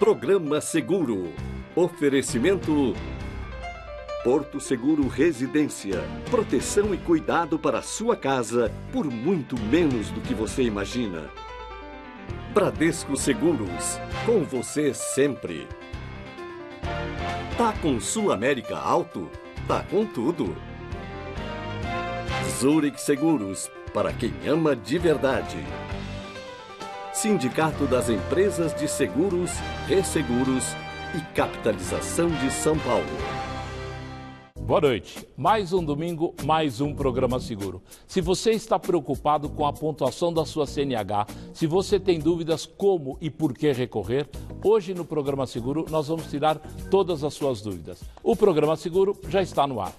Programa Seguro. Oferecimento Porto Seguro Residência. Proteção e cuidado para a sua casa por muito menos do que você imagina. Bradesco Seguros. Com você sempre. Tá com Sul América Auto? Tá com tudo. Zurich Seguros. Para quem ama de verdade. Sindicato das Empresas de Seguros, Resseguros e Capitalização de São Paulo. Boa noite. Mais um domingo, mais um programa seguro. Se você está preocupado com a pontuação da sua CNH, se você tem dúvidas como e por que recorrer, hoje no programa seguro nós vamos tirar todas as suas dúvidas. O programa seguro já está no ar.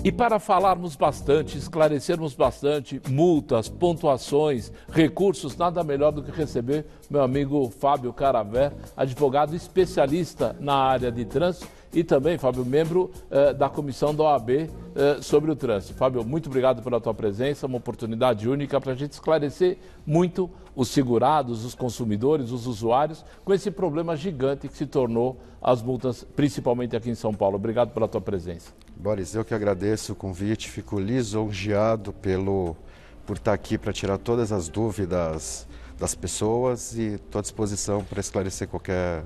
E para falarmos bastante, esclarecermos bastante multas, pontuações, recursos, nada melhor do que receber meu amigo Fábio Caravé, advogado especialista na área de trânsito e também, Fábio, membro da comissão da OAB sobre o trânsito. Fábio, muito obrigado pela tua presença, uma oportunidade única para a gente esclarecer muito os segurados, os consumidores, os usuários, com esse problema gigante que se tornou as multas, principalmente aqui em São Paulo. Obrigado pela tua presença. Boris, eu que agradeço o convite, fico lisonjeado por estar aqui para tirar todas as dúvidas das pessoas e estou à disposição para esclarecer qualquer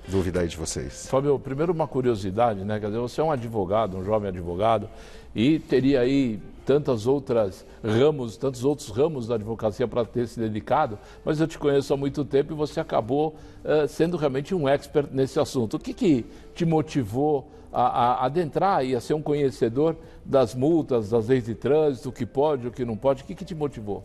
dúvida aí de vocês. Fábio, primeiro uma curiosidade, né? Quer dizer, você é um advogado, um jovem advogado, e teria aí tantos outros ramos da advocacia para ter se dedicado, mas eu te conheço há muito tempo e você acabou sendo realmente um expert nesse assunto. O que te motivou a adentrar e a ser um conhecedor das multas, das leis de trânsito, o que pode, o que não pode? O que te motivou?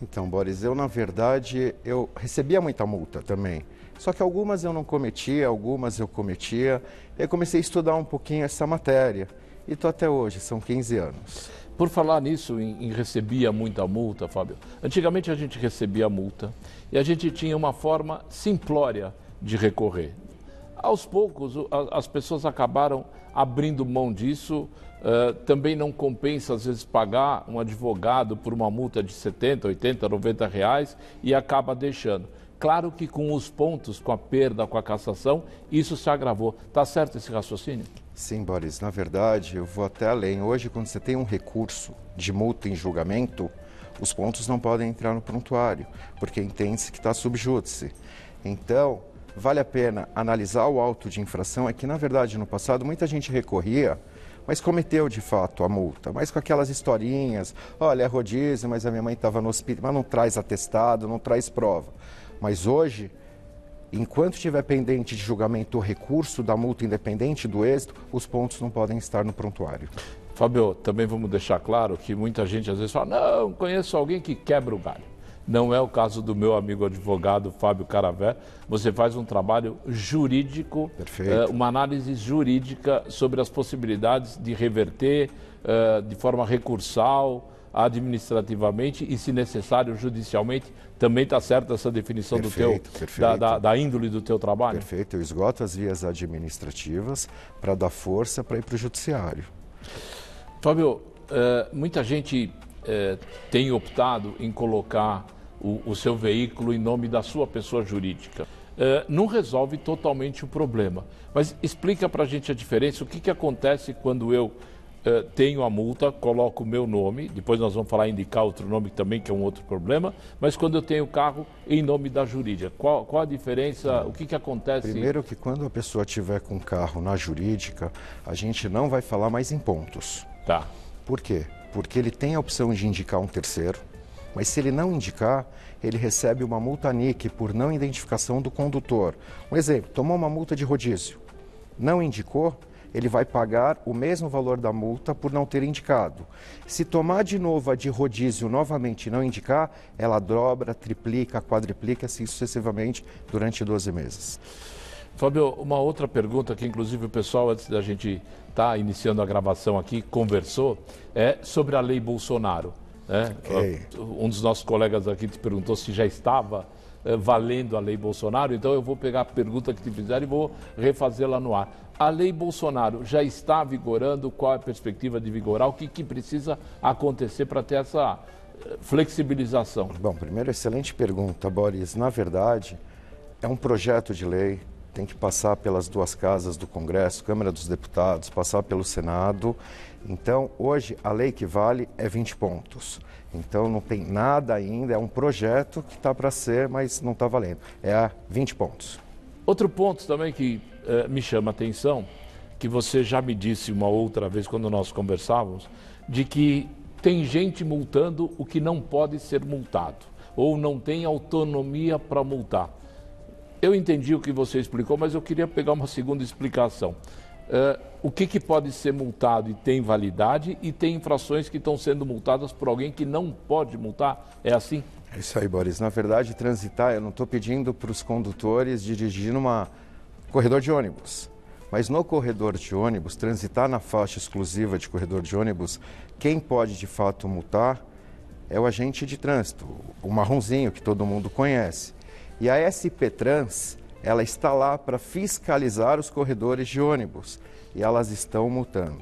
Então, Boris, eu na verdade, eu recebia muita multa também. Só que algumas eu não cometia, algumas eu cometia. Eu comecei a estudar um pouquinho essa matéria. E estou até hoje, são 15 anos. Por falar nisso, em recebia muita multa, Fábio, antigamente a gente recebia multa e a gente tinha uma forma simplória de recorrer. Aos poucos, as pessoas acabaram abrindo mão disso. Também não compensa, às vezes, pagar um advogado por uma multa de 70, 80, 90 reais e acaba deixando. Claro que com os pontos, com a perda, com a cassação, isso se agravou. Está certo esse raciocínio? Sim, Boris. Na verdade, eu vou até além. Hoje, quando você tem um recurso de multa em julgamento, os pontos não podem entrar no prontuário, porque entende-se que está subjúdice. Então, vale a pena analisar o auto de infração. É que, na verdade, no passado, muita gente recorria, mas cometeu, de fato, a multa. Mas com aquelas historinhas, olha, é rodízio, mas a minha mãe estava no hospital, mas não traz atestado, não traz prova. Mas hoje, enquanto estiver pendente de julgamento o recurso da multa independente do êxito, os pontos não podem estar no prontuário. Fábio, também vamos deixar claro que muita gente às vezes fala, não, conheço alguém que quebra o galho. Não é o caso do meu amigo advogado Fábio Caravé. Você faz um trabalho jurídico, uma análise jurídica sobre as possibilidades de reverter de forma recursal, administrativamente e, se necessário, judicialmente. Também está certa essa definição da índole do teu trabalho? Perfeito, eu esgoto as vias administrativas para dar força para ir para o judiciário. Fábio, muita gente tem optado em colocar o seu veículo em nome da sua pessoa jurídica. Não resolve totalmente o problema, mas explica para a gente a diferença, o que acontece quando eu tenho a multa, coloco o meu nome, depois nós vamos falar indicar outro nome também, que é um outro problema, mas quando eu tenho o carro em nome da jurídica, qual a diferença, o que acontece? Primeiro que quando a pessoa tiver com o carro na jurídica, a gente não vai falar mais em pontos. Tá. Por quê? Porque ele tem a opção de indicar um terceiro, mas se ele não indicar, ele recebe uma multa NIC por não identificação do condutor. Um exemplo, tomou uma multa de rodízio, não indicou, ele vai pagar o mesmo valor da multa por não ter indicado. Se tomar de novo a de rodízio novamente e não indicar, ela dobra, triplica, quadriplica, assim sucessivamente durante 12 meses. Fábio, uma outra pergunta que inclusive o pessoal, antes da gente estar iniciando a gravação aqui, conversou, é sobre a lei Bolsonaro. Okay. Um dos nossos colegas aqui te perguntou se já estava valendo a lei Bolsonaro, então eu vou pegar a pergunta que te fizeram e vou refazê-la no ar. A lei Bolsonaro já está vigorando? Qual é a perspectiva de vigorar? O que precisa acontecer para ter essa flexibilização? Bom, primeiro, excelente pergunta, Boris. Na verdade, é um projeto de lei, tem que passar pelas duas casas do Congresso, Câmara dos Deputados, passar pelo Senado. Então, hoje, a lei que vale é 20 pontos. Então, não tem nada ainda, é um projeto que está para ser, mas não está valendo. É a 20 pontos. Outro ponto também que me chama a atenção, que você já me disse uma outra vez quando nós conversávamos, de que tem gente multando o que não pode ser multado, ou não tem autonomia para multar. Eu entendi o que você explicou, mas eu queria pegar uma segunda explicação. O que pode ser multado e tem validade, e tem infrações que estão sendo multadas por alguém que não pode multar? É assim? É isso aí, Boris. Na verdade, transitar, eu não estou pedindo para os condutores dirigir numa corredor de ônibus. Mas no corredor de ônibus, transitar na faixa exclusiva de corredor de ônibus, quem pode de fato multar é o agente de trânsito, o marronzinho que todo mundo conhece. E a SP Trans, ela está lá para fiscalizar os corredores de ônibus e elas estão multando.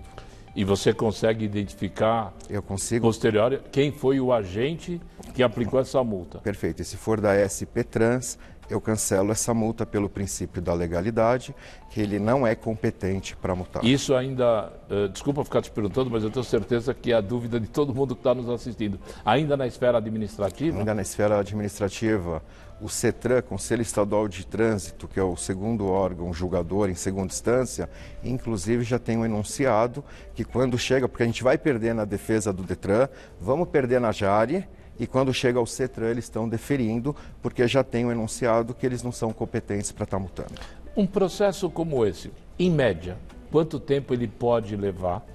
E você consegue identificar, eu consigo, posterior, quem foi o agente que aplicou essa multa? Perfeito. E se for da SP Trans, eu cancelo essa multa pelo princípio da legalidade, que ele não é competente para multar. Isso ainda, desculpa ficar te perguntando, mas eu tenho certeza que é a dúvida de todo mundo que está nos assistindo. Ainda na esfera administrativa? Ainda na esfera administrativa, o CETRAN, Conselho Estadual de Trânsito, que é o segundo órgão julgador em segunda instância, inclusive já tem um enunciado que quando chega, porque a gente vai perder na defesa do DETRAN, vamos perder na JARE, e quando chega ao CETRAN eles estão deferindo, porque já tem um enunciado que eles não são competentes para estar multando. Um processo como esse, em média, quanto tempo ele pode levar?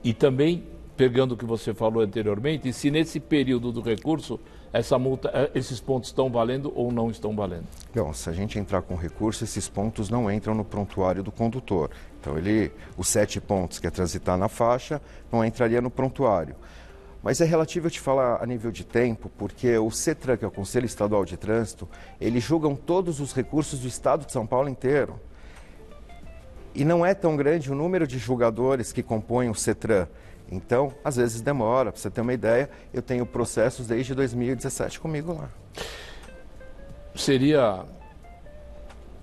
E também, pegando o que você falou anteriormente, se nesse período do recurso, essa multa, esses pontos estão valendo ou não estão valendo? Bom, se a gente entrar com recurso, esses pontos não entram no prontuário do condutor. Então, os 7 pontos, que é transitar na faixa, não entraria no prontuário. Mas é relativo eu te falar a nível de tempo, porque o CETRAN, que é o Conselho Estadual de Trânsito, eles julgam todos os recursos do estado de São Paulo inteiro. E não é tão grande o número de julgadores que compõem o CETRAN. Então, às vezes demora. Para você ter uma ideia, eu tenho processos desde 2017 comigo lá. Seria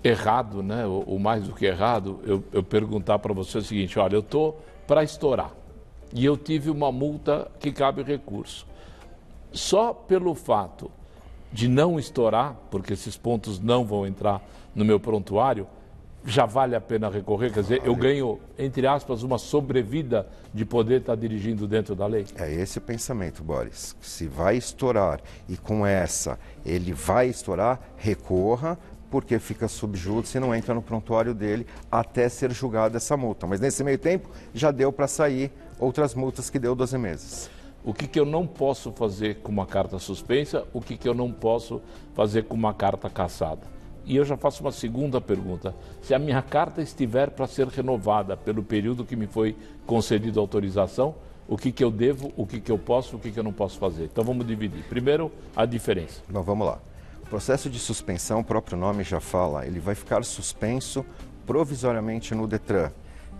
errado, né? Ou mais do que errado, eu perguntar para você o seguinte: olha, eu estou para estourar e eu tive uma multa que cabe recurso. Só pelo fato de não estourar, porque esses pontos não vão entrar no meu prontuário, já vale a pena recorrer? Quer dizer, eu ganho, entre aspas, uma sobrevida de poder estar dirigindo dentro da lei? É esse o pensamento, Boris. Se vai estourar e com essa ele vai estourar, recorra, porque fica subjúdice e não entra no prontuário dele até ser julgada essa multa. Mas nesse meio tempo já deu para sair outras multas que deu 12 meses. O que eu não posso fazer com uma carta suspensa, o que eu não posso fazer com uma carta cassada? E eu já faço uma segunda pergunta: se a minha carta estiver para ser renovada pelo período que me foi concedido autorização, o que eu devo, o que eu posso, o que eu não posso fazer? Então vamos dividir. Primeiro, a diferença. Bom, vamos lá. O processo de suspensão, o próprio nome já fala, ele vai ficar suspenso provisoriamente no DETRAN.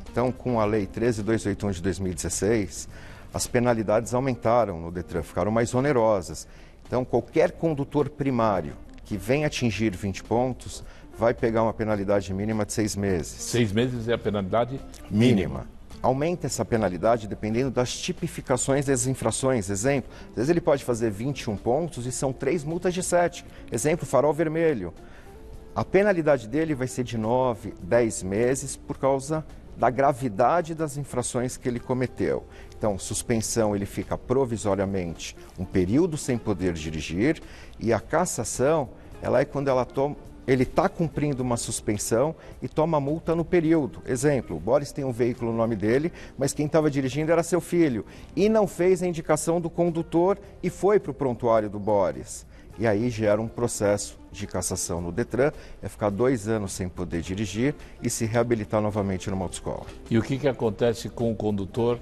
Então, com a Lei 13.281 de 2016, as penalidades aumentaram no DETRAN, ficaram mais onerosas. Então, qualquer condutor primário que venha atingir 20 pontos vai pegar uma penalidade mínima de 6 meses. 6 meses é a penalidade mínima. Aumenta essa penalidade dependendo das tipificações das infrações. Exemplo, às vezes ele pode fazer 21 pontos e são 3 multas de 7. Exemplo, farol vermelho. A penalidade dele vai ser de 9, 10 meses por causa da gravidade das infrações que ele cometeu. Então, suspensão, ele fica provisoriamente um período sem poder dirigir, e a cassação, ela é quando ele está cumprindo uma suspensão e toma multa no período. Exemplo, o Boris tem um veículo no nome dele, mas quem estava dirigindo era seu filho e não fez a indicação do condutor e foi para o prontuário do Boris. E aí gera um processo de cassação no DETRAN, é ficar 2 anos sem poder dirigir e se reabilitar novamente numa autoescola. E o que acontece com o condutor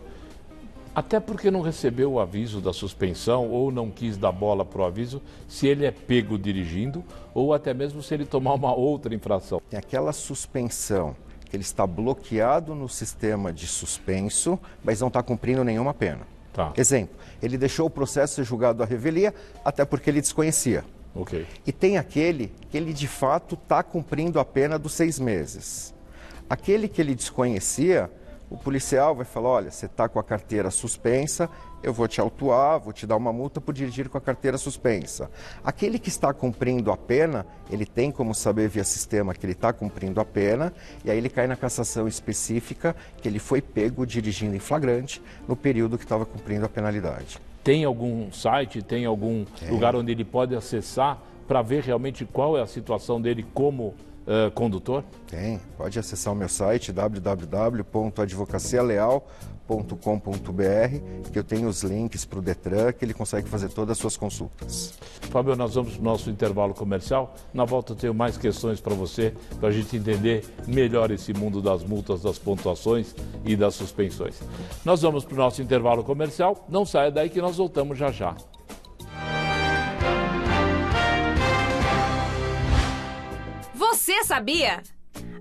Até porque não recebeu o aviso da suspensão ou não quis dar bola para o aviso se ele é pego dirigindo ou até mesmo se ele tomar uma outra infração. Tem aquela suspensão que ele está bloqueado no sistema de suspenso, mas não está cumprindo nenhuma pena. Tá. Exemplo, ele deixou o processo ser julgado à revelia até porque ele desconhecia. Ok. E tem aquele que ele de fato está cumprindo a pena dos 6 meses. Aquele que ele desconhecia, o policial vai falar, olha, você está com a carteira suspensa, eu vou te autuar, vou te dar uma multa por dirigir com a carteira suspensa. Aquele que está cumprindo a pena, ele tem como saber via sistema que ele está cumprindo a pena, e aí ele cai na cassação específica que ele foi pego dirigindo em flagrante no período que estava cumprindo a penalidade. Tem algum site, tem algum lugar onde ele pode acessar para ver realmente qual é a situação dele como condutor? Tem, pode acessar o meu site www.advocacialeal.com.br, que eu tenho os links para o Detran, que ele consegue fazer todas as suas consultas. Fábio, nós vamos para o nosso intervalo comercial. Na volta eu tenho mais questões para você, para a gente entender melhor esse mundo das multas, das pontuações e das suspensões. Nós vamos para o nosso intervalo comercial. Não saia daí que nós voltamos já já. Você sabia?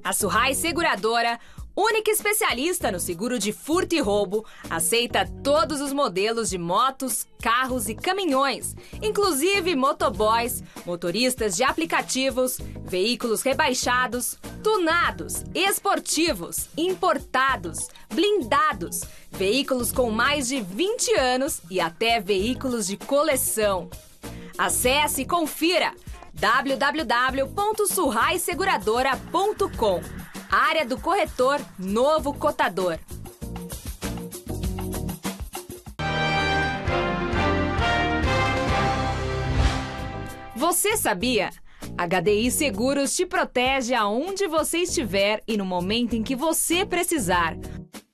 A Surrai Seguradora, única especialista no seguro de furto e roubo, aceita todos os modelos de motos, carros e caminhões, inclusive motoboys, motoristas de aplicativos, veículos rebaixados, tunados, esportivos, importados, blindados, veículos com mais de 20 anos e até veículos de coleção. Acesse e confira www.surraiseguradora.com. Área do corretor Novo Cotador. Você sabia? A HDI Seguros te protege aonde você estiver e no momento em que você precisar.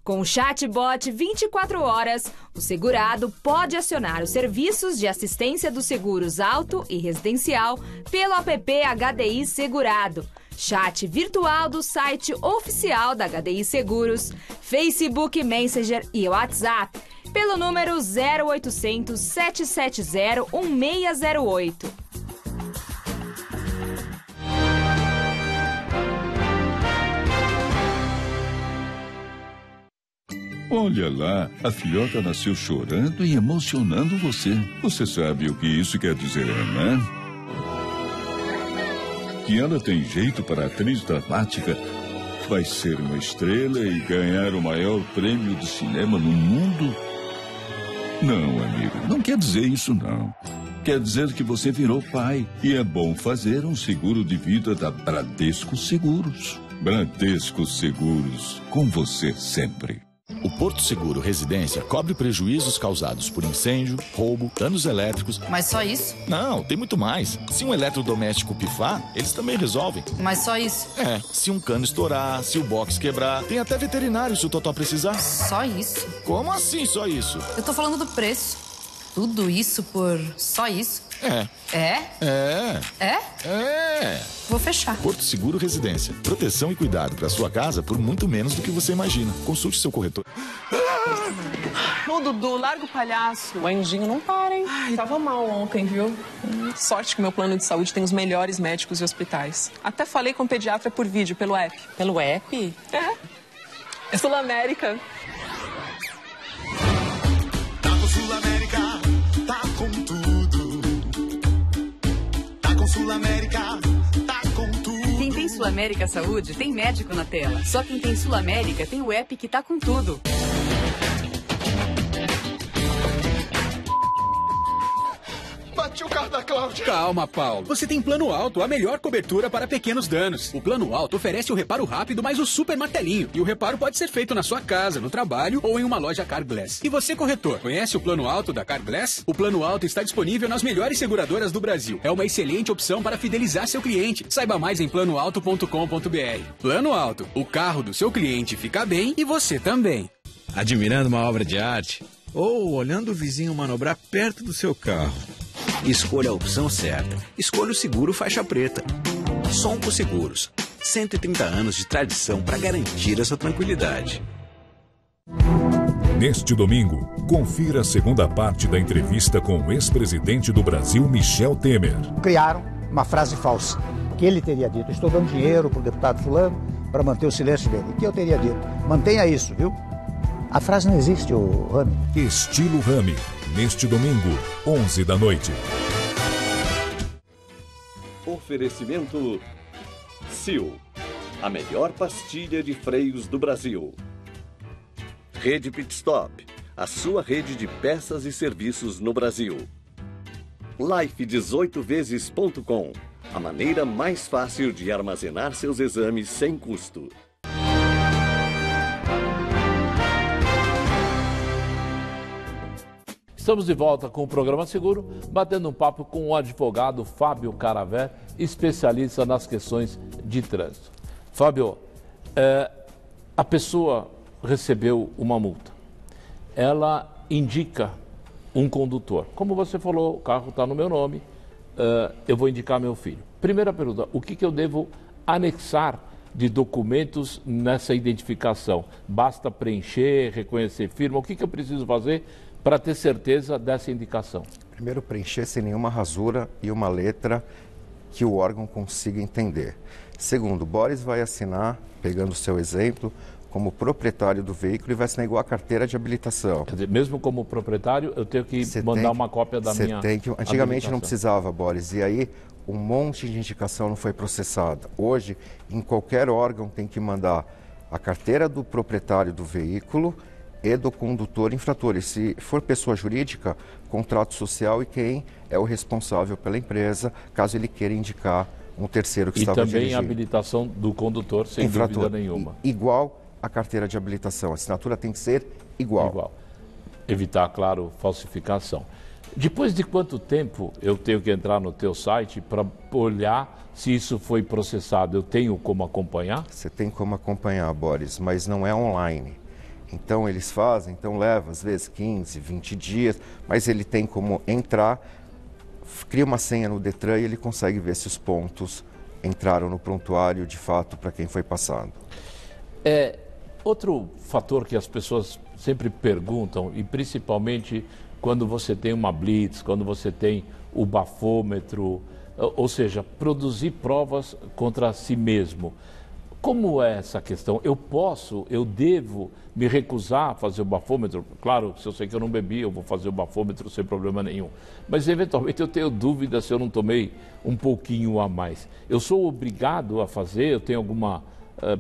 Com o chatbot 24 horas, o segurado pode acionar os serviços de assistência dos seguros auto e residencial pelo app HDI Segurado, chat virtual do site oficial da HDI Seguros, Facebook Messenger e WhatsApp, pelo número 0800 770 1608. Olha lá, a filhota nasceu chorando e emocionando você. Você sabe o que isso quer dizer, né? Que ela tem jeito para atriz dramática, vai ser uma estrela e ganhar o maior prêmio de cinema no mundo? Não, amigo, não quer dizer isso, não. Quer dizer que você virou pai e é bom fazer um seguro de vida da Bradesco Seguros. Bradesco Seguros, com você sempre. O Porto Seguro Residência cobre prejuízos causados por incêndio, roubo, danos elétricos. Mas só isso? Não, tem muito mais. Se um eletrodoméstico pifar, eles também resolvem. Mas só isso? É, se um cano estourar, se o box quebrar, tem até veterinário se o Totó precisar. Só isso? Como assim só isso? Eu tô falando do preço. Tudo isso por só isso? É. É? É. É? É. Vou fechar. Porto Seguro Residência. Proteção e cuidado para sua casa por muito menos do que você imagina. Consulte seu corretor. Ô, Dudu, larga o palhaço. O anjinho não para, hein? Ai, tava mal ontem, viu? Sorte que meu plano de saúde tem os melhores médicos e hospitais. Até falei com o pediatra por vídeo, pelo app. Pelo app? É Sul América. Tá com Sul América, tá com tudo. Tá com Sul América, tá com tudo. Quem tem Sul América Saúde tem médico na tela. Só quem tem Sul América tem o app que tá com tudo. Bati o carro da Cláudia. Calma, Paulo. Você tem Plano Alto, a melhor cobertura para pequenos danos. O Plano Alto oferece o reparo rápido mais o super martelinho. E o reparo pode ser feito na sua casa, no trabalho ou em uma loja Carglass. E você, corretor, conhece o Plano Alto da Carglass? O Plano Alto está disponível nas melhores seguradoras do Brasil. É uma excelente opção para fidelizar seu cliente. Saiba mais em planoalto.com.br. Plano Alto, o carro do seu cliente fica bem e você também. Admirando uma obra de arte ou olhando o vizinho manobrar perto do seu carro. Escolha a opção certa. Escolha o seguro faixa preta. Sonco Seguros. 130 anos de tradição para garantir a sua tranquilidade. Neste domingo, confira a segunda parte da entrevista com o ex-presidente do Brasil, Michel Temer. Criaram uma frase falsa, que ele teria dito: estou dando dinheiro para o deputado fulano para manter o silêncio dele. E que eu teria dito: mantenha isso, viu? A frase não existe, o Rami. Estilo Rami, neste domingo, 11 da noite. Oferecimento Sil, a melhor pastilha de freios do Brasil. Rede Pitstop, a sua rede de peças e serviços no Brasil. Life18vezes.com, a maneira mais fácil de armazenar seus exames sem custo. Estamos de volta com o Programa Seguro, batendo um papo com o advogado Fábio Caraver, especialista nas questões de trânsito. Fábio, a pessoa recebeu uma multa. Ela indica um condutor. Como você falou, o carro está no meu nome, eu vou indicar meu filho. Primeira pergunta, o que eu devo anexar de documentos nessa identificação? Basta preencher, reconhecer firma? O que eu preciso fazer para ter certeza dessa indicação? Primeiro, preencher sem nenhuma rasura e uma letra que o órgão consiga entender. Segundo, Boris vai assinar, pegando o seu exemplo, como proprietário do veículo e vai assinar igual a carteira de habilitação. Quer dizer, mesmo como proprietário, eu tenho que mandar uma cópia da minha Antigamente não precisava, Boris, e aí um monte de indicação não foi processada. Hoje, em qualquer órgão tem que mandar a carteira do proprietário do veículo e do condutor infrator. E se for pessoa jurídica, contrato social e quem é o responsável pela empresa, caso ele queira indicar um terceiro que estava dirigindo. E também a habilitação do condutor, sem dúvida nenhuma. Igual a carteira de habilitação, a assinatura tem que ser igual. Evitar, claro, falsificação. Depois de quanto tempo eu tenho que entrar no teu site para olhar se isso foi processado? Eu tenho como acompanhar? Você tem como acompanhar, Boris, mas não é online. Então eles fazem, então leva às vezes 15, 20 dias, mas ele tem como entrar, cria uma senha no Detran e ele consegue ver se os pontos entraram no prontuário de fato para quem foi passado. Outro fator que as pessoas sempre perguntam, e principalmente quando você tem uma blitz, quando você tem o bafômetro, ou seja, produzir provas contra si mesmo. Como é essa questão? Eu devo me recusar a fazer o bafômetro? Claro, se eu sei que eu não bebi, eu vou fazer o bafômetro sem problema nenhum. Mas, eventualmente, eu tenho dúvida se eu não tomei um pouquinho a mais. Eu sou obrigado a fazer? Eu tenho alguma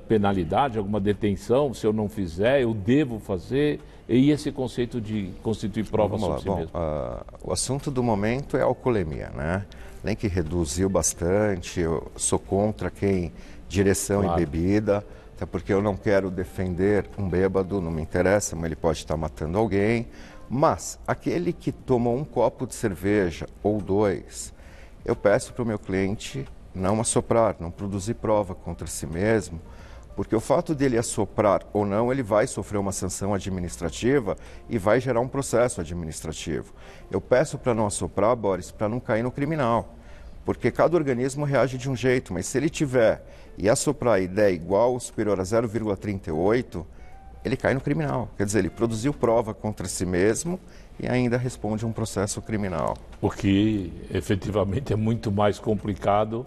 penalidade, alguma detenção? Se eu não fizer, eu devo fazer? E esse conceito de constituir prova sobre si mesmo? O assunto do momento é a alcoolemia, né? Nem que reduziu bastante, eu sou contra quem... direção e bebida, até porque eu não quero defender um bêbado, não me interessa, mas ele pode estar matando alguém. Mas aquele que tomou um copo de cerveja ou dois, eu peço para o meu cliente não assoprar, não produzir prova contra si mesmo, porque o fato dele assoprar ou não, ele vai sofrer uma sanção administrativa e vai gerar um processo administrativo. Eu peço para não assoprar, Boris, para não cair no criminal. Porque cada organismo reage de um jeito, mas se ele tiver e assoprar e der igual ou superior a 0,38, ele cai no criminal. Quer dizer, ele produziu prova contra si mesmo e ainda responde a um processo criminal. O que efetivamente é muito mais complicado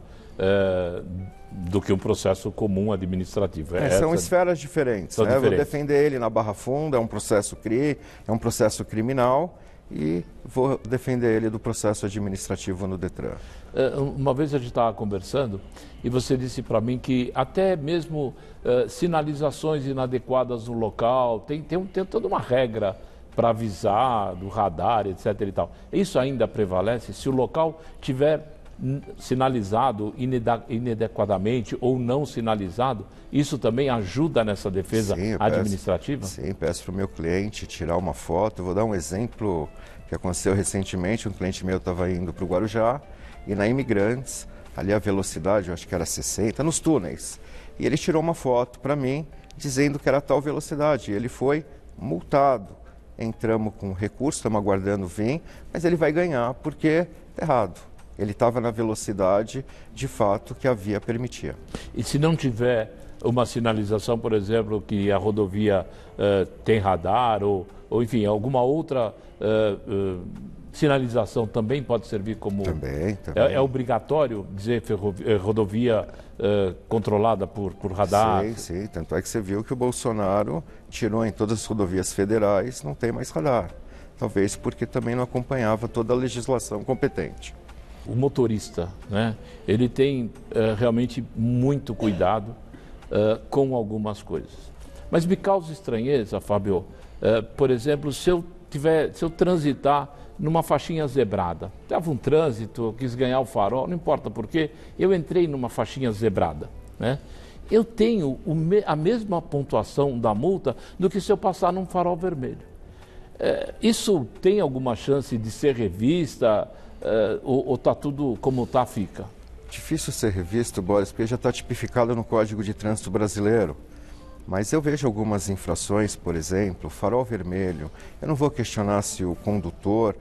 do que um processo comum administrativo. São esferas diferentes. Né? Eu vou defender ele na Barra Funda, é um processo CRI, é um processo criminal. E vou defender ele do processo administrativo no Detran. Uma vez a gente estava conversando e você disse para mim que até mesmo sinalizações inadequadas no local, tem toda uma regra para avisar do radar, etc. e tal. Isso ainda prevalece? Se o local tiver sinalizado inadequadamente ou não sinalizado, isso também ajuda nessa defesa administrativa? Sim, peço para o meu cliente tirar uma foto. Eu vou dar um exemplo que aconteceu recentemente. Um cliente meu estava indo para o Guarujá e na Imigrantes, ali a velocidade, eu acho que era 60, nos túneis. E ele tirou uma foto para mim dizendo que era tal velocidade. E ele foi multado. Entramos com recurso, estamos aguardando o VIM, mas ele vai ganhar porque é errado. Ele estava na velocidade, de fato, que a via permitia. E se não tiver uma sinalização, por exemplo, que a rodovia tem radar ou enfim, alguma outra sinalização também pode servir como... Também. É obrigatório dizer rodovia controlada por radar? Sim. Tanto é que você viu que o Bolsonaro tirou em todas as rodovias federais, não tem mais radar. Talvez porque também não acompanhava toda a legislação competente. O motorista, né, ele tem realmente muito cuidado com algumas coisas. Mas me causa estranheza, Fábio, por exemplo, se eu transitar numa faixinha zebrada. Estava um trânsito, eu quis ganhar o farol, não importa porquê, eu entrei numa faixinha zebrada, né? Eu tenho a mesma pontuação da multa do que se eu passar num farol vermelho. Isso tem alguma chance de ser revista ou está tudo como está, fica? Difícil ser revisto, Boris, porque já está tipificado no Código de Trânsito Brasileiro. Mas eu vejo algumas infrações, por exemplo, farol vermelho. Eu não vou questionar se o condutor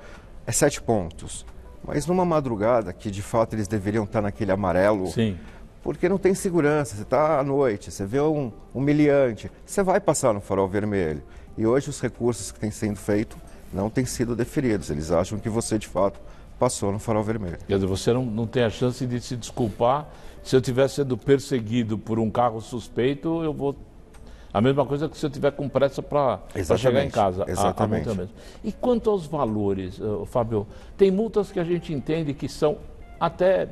é 7 pontos. Mas numa madrugada que de fato eles deveriam estar naquele amarelo. Sim. Porque não tem segurança. Você está à noite, você vê um humilhante, você vai passar no farol vermelho. E hoje os recursos que têm sido feitos não têm sido deferidos. Eles acham que você de fato passou no farol vermelho. Quer dizer, você não tem a chance de se desculpar. Se eu estiver sendo perseguido por um carro suspeito, eu vou... A mesma coisa que se eu tiver com pressa para chegar em casa. Exatamente. A multa mesmo. E quanto aos valores, Fábio, tem multas que a gente entende que são até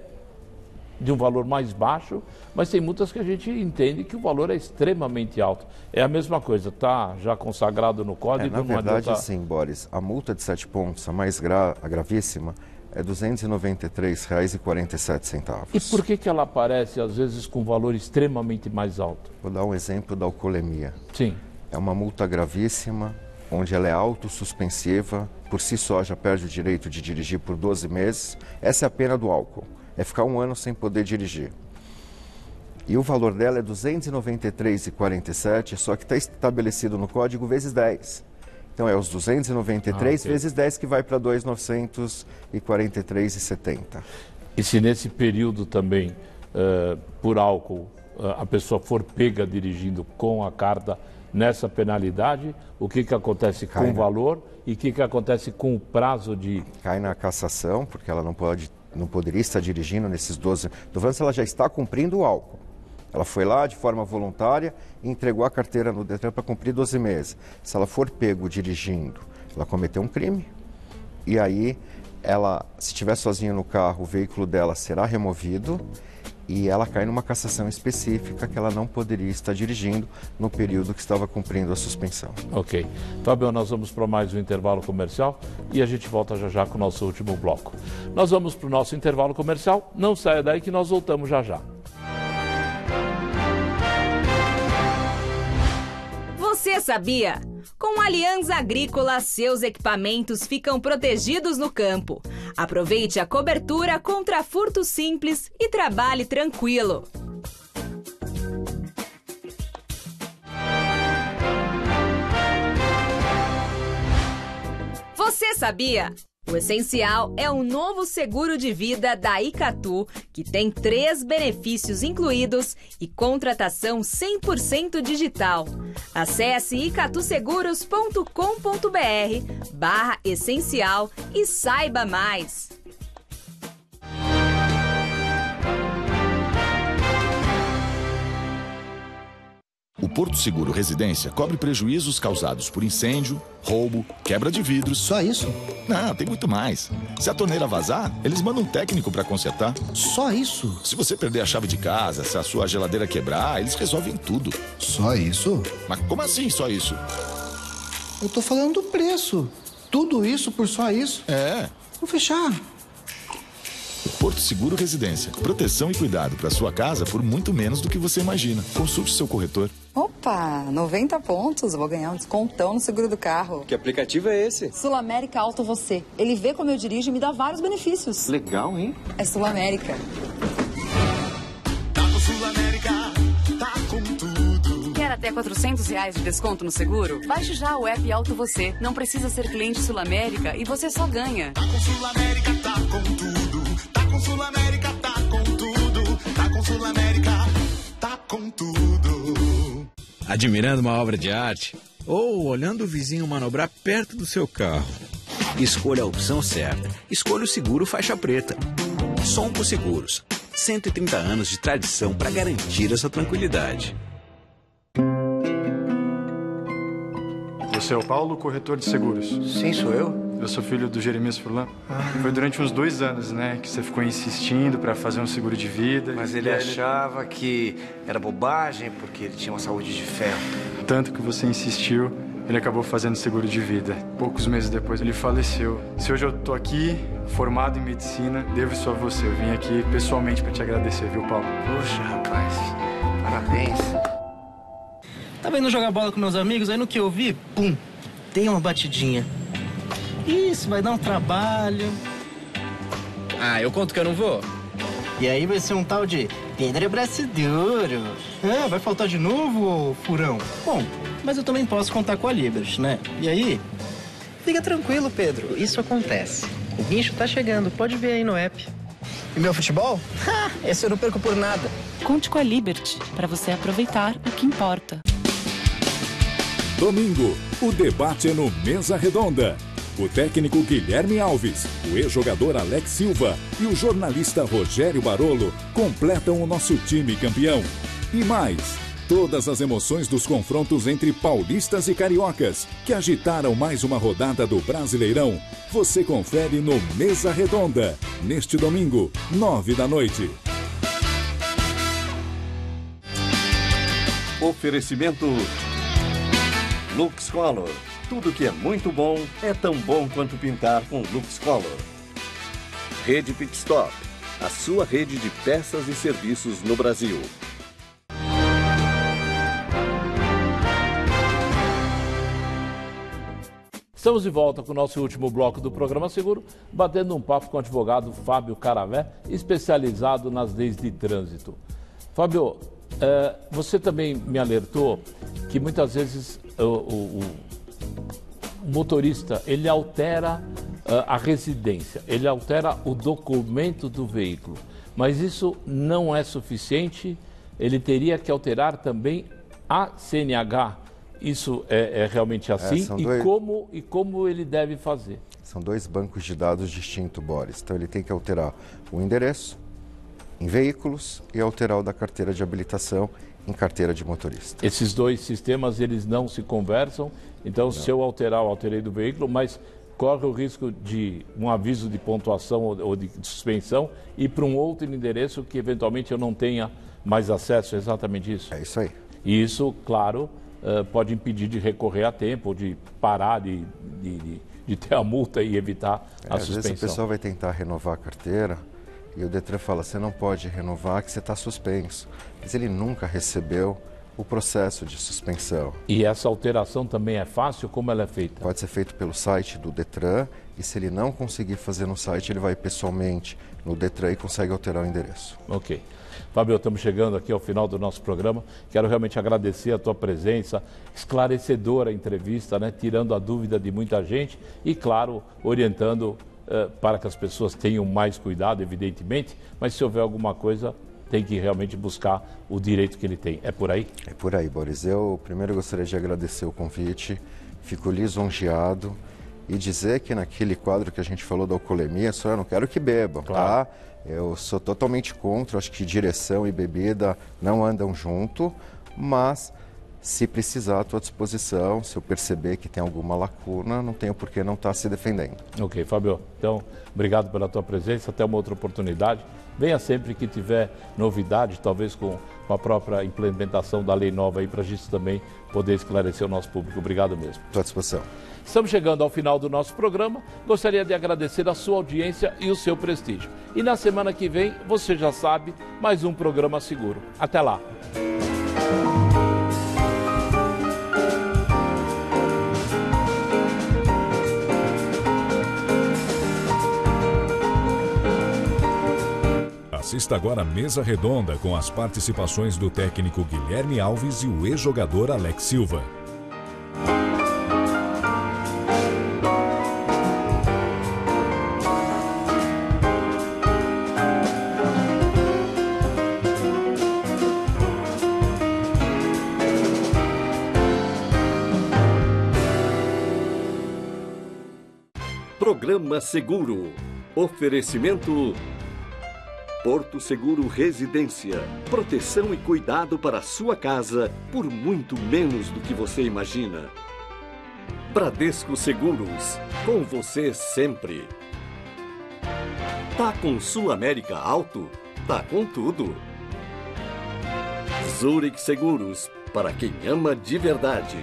de um valor mais baixo, mas tem multas que a gente entende que o valor é extremamente alto. É a mesma coisa, está já consagrado no código? Na verdade, sim, Boris. A multa de 7 pontos, a mais gravíssima, é R$ 293,47. E por que ela aparece, às vezes, com valor extremamente mais alto? Vou dar um exemplo da alcoolemia. Sim. É uma multa gravíssima, onde ela é autossuspensiva, por si só já perde o direito de dirigir por 12 meses. Essa é a pena do álcool, é ficar 1 ano sem poder dirigir. E o valor dela é R$ 293,47, só que está estabelecido no código vezes 10. Então é os 293 vezes 10 que vai para 2.943,70. E se nesse período também, por álcool, a pessoa for pega dirigindo com a carta nessa penalidade, o que acontece com o valor e o que acontece com o prazo de... Cai na cassação, porque ela não poderia estar dirigindo nesses 12... Estou falando se ela já está cumprindo o álcool. Ela foi lá de forma voluntária e entregou a carteira no Detran para cumprir 12 meses. Se ela for pego dirigindo, ela cometeu um crime. E aí, se estiver sozinha no carro, o veículo dela será removido e ela cai numa cassação específica que ela não poderia estar dirigindo no período que estava cumprindo a suspensão. Ok. Fábio, nós vamos para mais um intervalo comercial e a gente volta já com o nosso último bloco. Nós vamos para o nosso intervalo comercial. Não saia daí que nós voltamos já. Você sabia? Com a Aliança Agrícola, seus equipamentos ficam protegidos no campo. Aproveite a cobertura contra furto simples e trabalhe tranquilo. Você sabia? O Essencial é um novo seguro de vida da Icatu, que tem 3 benefícios incluídos e contratação 100% digital. Acesse icatuseguros.com.br/essencial e saiba mais. O Porto Seguro Residência cobre prejuízos causados por incêndio, roubo, quebra de vidros. Só isso? Não, tem muito mais. Se a torneira vazar, eles mandam um técnico para consertar. Só isso? Se você perder a chave de casa, se a sua geladeira quebrar, eles resolvem tudo. Só isso? Mas como assim só isso? Eu tô falando do preço. Tudo isso por só isso? É. Vou fechar. Porto Seguro Residência. Proteção e cuidado para sua casa por muito menos do que você imagina. Consulte seu corretor. Opa, 90 pontos. Vou ganhar um descontão no seguro do carro. Que aplicativo é esse? Sul América Auto Você. Ele vê como eu dirijo e me dá vários benefícios. Legal, hein? É Sul América. Tá com Sul América, tá com tudo. Quer até R$400 de desconto no seguro? Baixe já o app Auto Você. Não precisa ser cliente Sul América e você só ganha. Tá com Sul América, tá com tudo. Tá com Sul América, tá com tudo. Tá com Sul América, tá com tudo. admirando uma obra de arte ou olhando o vizinho manobrar perto do seu carro. Escolha a opção certa. Escolha o seguro faixa preta. Sonco Seguros. 130 anos de tradição para garantir a sua tranquilidade. Você é o Paulo, corretor de seguros? Sim, sou eu. Eu sou filho do Jeremias Furlan. Foi durante uns 2 anos, né, que você ficou insistindo para fazer um seguro de vida. Mas ele achava que era bobagem porque ele tinha uma saúde de ferro. Tanto que você insistiu, ele acabou fazendo seguro de vida. Poucos meses depois ele faleceu. Se hoje eu tô aqui, formado em medicina, devo isso a você. Eu vim aqui pessoalmente para te agradecer, viu, Paulo? Puxa, rapaz, parabéns. Tava indo jogar bola com meus amigos, aí no que eu vi, pum, tem uma batidinha. Isso, vai dar um trabalho. Ah, eu conto que eu não vou. E aí vai ser um tal de Pedro Braço Duro. Ah, vai faltar de novo, furão? Bom, mas eu também posso contar com a Liberty, né? E aí? Fica tranquilo, Pedro. Isso acontece. O guincho tá chegando, pode ver aí no app. E meu futebol? Ha, esse eu não perco por nada. Conte com a Liberty, para você aproveitar o que importa. Domingo, o debate é no Mesa Redonda. O técnico Guilherme Alves, o ex-jogador Alex Silva e o jornalista Rogério Barolo completam o nosso time campeão. E mais, todas as emoções dos confrontos entre paulistas e cariocas, que agitaram mais uma rodada do Brasileirão, você confere no Mesa Redonda, neste domingo, 9 da noite. Oferecimento Lux Color. Tudo que é muito bom é tão bom quanto pintar com Lux Color. Rede Pit Stop, a sua rede de peças e serviços no Brasil. Estamos de volta com o nosso último bloco do Programa Seguro, batendo um papo com o advogado Fábio Caravé, especializado nas leis de trânsito. Fábio, você também me alertou que muitas vezes o motorista, ele altera a residência, ele altera o documento do veículo, mas isso não é suficiente, ele teria que alterar também a CNH. Isso é realmente assim? E como ele deve fazer? São 2 bancos de dados distintos, Boris. Então ele tem que alterar o endereço em veículos e alterar o da carteira de habilitação em carteira de motorista. Esses 2 sistemas, eles não se conversam, então se eu alterar, eu alterei do veículo, mas corre o risco de um aviso de pontuação ou de suspensão ir para um outro endereço que eventualmente eu não tenha mais acesso, é exatamente isso? É isso aí. E isso, claro, pode impedir de recorrer a tempo, ou de parar de ter a multa e evitar a suspensão. Às vezes a pessoa vai tentar renovar a carteira e o Detran fala, você não pode renovar que você está suspenso. Mas ele nunca recebeu o processo de suspensão. E essa alteração também é fácil? Como ela é feita? Pode ser feito pelo site do Detran e se ele não conseguir fazer no site, ele vai pessoalmente no Detran e consegue alterar o endereço. Ok. Fábio, estamos chegando aqui ao final do nosso programa. Quero realmente agradecer a tua presença, esclarecedora a entrevista, né? Tirando a dúvida de muita gente e, claro, orientando para que as pessoas tenham mais cuidado, evidentemente, mas se houver alguma coisa, tem que realmente buscar o direito que ele tem. É por aí? É por aí, Boris. Eu primeiro gostaria de agradecer o convite, fico lisonjeado e dizer que naquele quadro que a gente falou da alcoolemia, só eu não quero que bebam, claro. Tá? Eu sou totalmente contra, acho que direção e bebida não andam junto, mas se precisar, à tua disposição, se eu perceber que tem alguma lacuna, não tenho por que não estar se defendendo. Ok, Fábio. Então, obrigado pela tua presença, até uma outra oportunidade. Venha sempre que tiver novidade, talvez com a própria implementação da lei nova aí, para a gente também poder esclarecer o nosso público. Obrigado mesmo. Estou à disposição. Estamos chegando ao final do nosso programa. Gostaria de agradecer a sua audiência e o seu prestígio. E na semana que vem, você já sabe, mais um Programa Seguro. Até lá. Assista agora a Mesa Redonda com as participações do técnico Guilherme Alves e o ex-jogador Alex Silva. Programa Seguro. Oferecimento Porto Seguro Residência. Proteção e cuidado para a sua casa por muito menos do que você imagina. Bradesco Seguros. Com você sempre. Tá com Sul América Alto? Tá com tudo. Zurich Seguros. Para quem ama de verdade.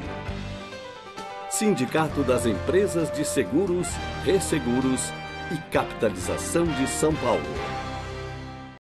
Sindicato das Empresas de Seguros, Resseguros e Capitalização de São Paulo.